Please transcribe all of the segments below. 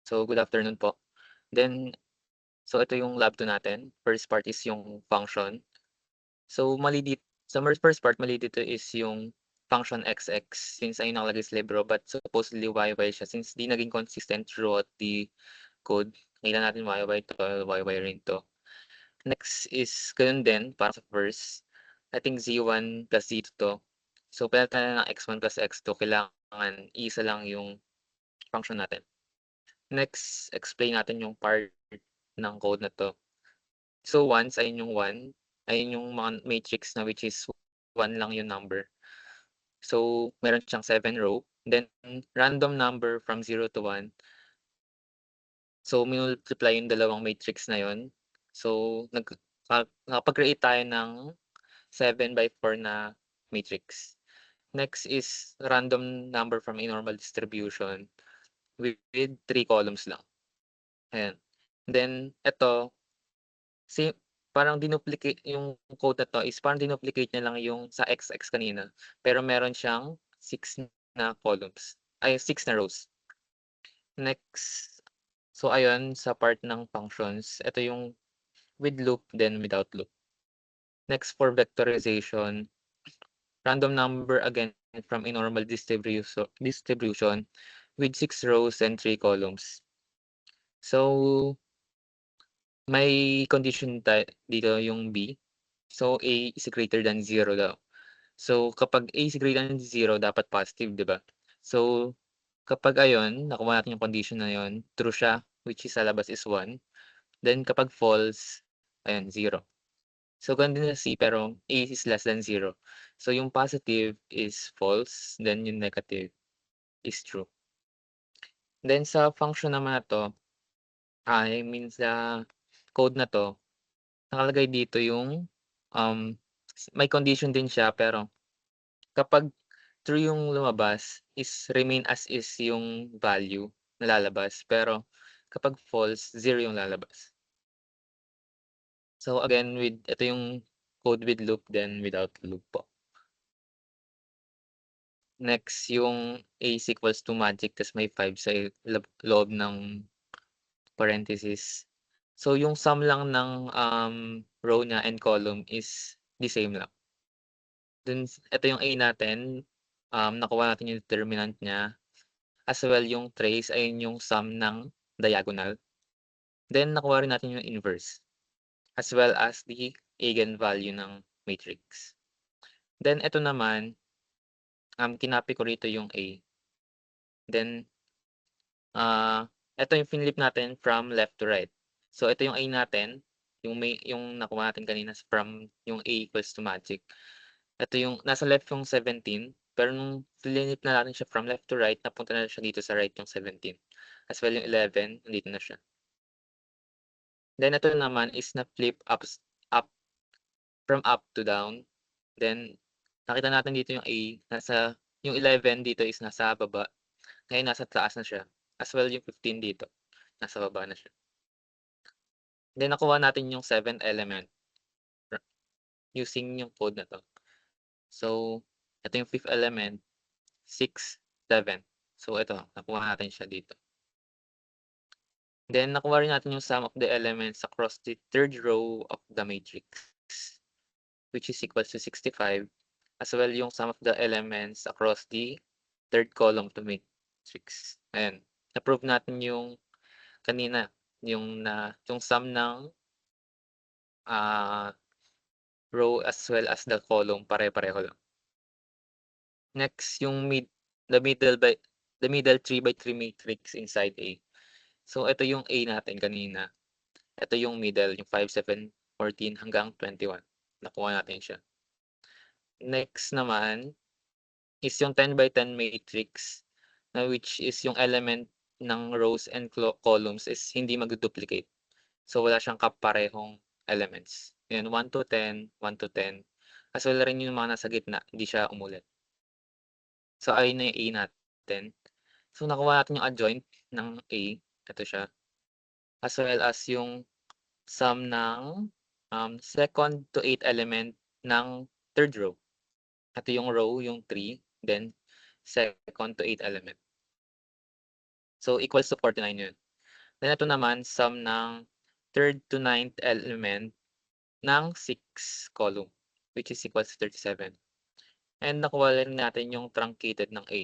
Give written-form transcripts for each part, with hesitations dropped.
So, good afternoon po. Then, so ito yung lab 2 natin. First part is yung function. So, first part, mali dito is yung function XX since ayun nakalagay sa libro but supposedly YY siya since di naging consistent throughout the code. Nakita natin YY to, YY rin 'to. Next is gano'n din para sa first. I think Z1 plus Z2 'to. So, palitan na ng X1 plus X2 kailangan iisa lang yung function natin. Next, explain natin yung part ng code na 'to. So, once ayun yung 1, ayun yung mga matrix na which is 1 lang yung number. So, meron siyang 7 row, then random number from 0 to 1. So, minultiply yung dalawang matrix na yun. So, nakapag-create tayo ng 7 by 4 na matrix. Next is random number from a normal distribution with 3 columns lang, ayan. Then eto, parang dinuplicate yung code na 'to is parang dinuplicate niya lang yung sa XX kanina, pero meron siyang 6 na columns, ay 6 na rows. Next, so ayun sa part ng functions, ito yung with loop then without loop. Next for vectorization, random number again from a normal distribution with 6 rows and 3 columns. So, may condition dito yung B. So, A is greater than 0 daw. So, kapag A is greater than 0 dapat positive, 'di ba? So, kapag ayun, nakuha natin yung condition na yun, true siya, which is sa labas is 1. Then kapag false, ayan 0. So, ganun din sa C pero A is less than 0. So, yung positive is false, then yung negative is true. Then sa function naman na 'to, I mean sa code na 'to, nakalagay dito yung, may condition din siya pero kapag true yung lumabas is remain as is yung value na lalabas, pero kapag false, 0 yung lalabas. So again ito yung code with loop then without loop po. Next yung A is equals to magic ta's may 5 sa loob ng parenthesis. So yung sum lang ng, row niya and column is the same lang. Dun ito yung A natin, nakuha natin yung determinant niya. As well yung trace ayun yung sum ng diagonal. Then nakuha rin natin yung inverse, as well as the eigenvalue ng matrix. Then eto naman, kinopy ko rito yung A. Then, eto yung finlip natin from left to right. So ito yung A natin, yung nakuha natin kanina from yung A equals to magic. Ito yung nasa left yung 17, pero nung flinip na natin siya from left to right, napunta na siya dito sa right yung 17. As well yung 11, nandito na siya. Then ito naman is na-flip up from up to down. Then nakita natin dito yung A, yung 11 dito is nasa baba, ngayon nasa taas na siya. As well yung 15 dito, nasa baba na siya. Then nakuha natin yung 7th element using yung code na 'to. So, ito yung 5th element, 6, 7. So ito, nakuha natin siya dito. Then nakuha rin natin yung sum of the elements across the third row of the matrix, which is equals to 65, as well yung sum of the elements across the third column of the matrix. Ayan, na-prove natin yung kanina, yung sum ng, ah, row as well as the column pare-pareho lang. Next yung the middle 3 by 3 matrix inside A. So ito yung A natin kanina, ito yung middle, yung 5, 7, 14 hanggang 21, nakuha natin siya. Next naman is yung 10 by 10 matrix na which is yung element ng rows and columns is hindi magdu-duplicate. So, wala siyang kaparehong elements. Yun, 1 to 10, 1 to 10. As well rin yung mga nasa gitna, hindi siya umulit. So, ayun na yung A natin. So, nakuha natin yung adjoint ng A. Ito siya. As well as yung sum ng, second to 8 element ng third row. Ito yung row, yung 3, then second to 8 element. So, equals to 49 yun. Then ito naman sum ng 3rd to 9th element ng 6 column, which is equals to 37. And nakuha rin natin yung truncated ng A,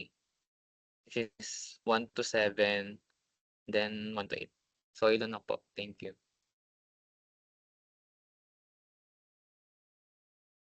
which is 1 to 7, then 1 to 8. So, yun lang po. Thank you.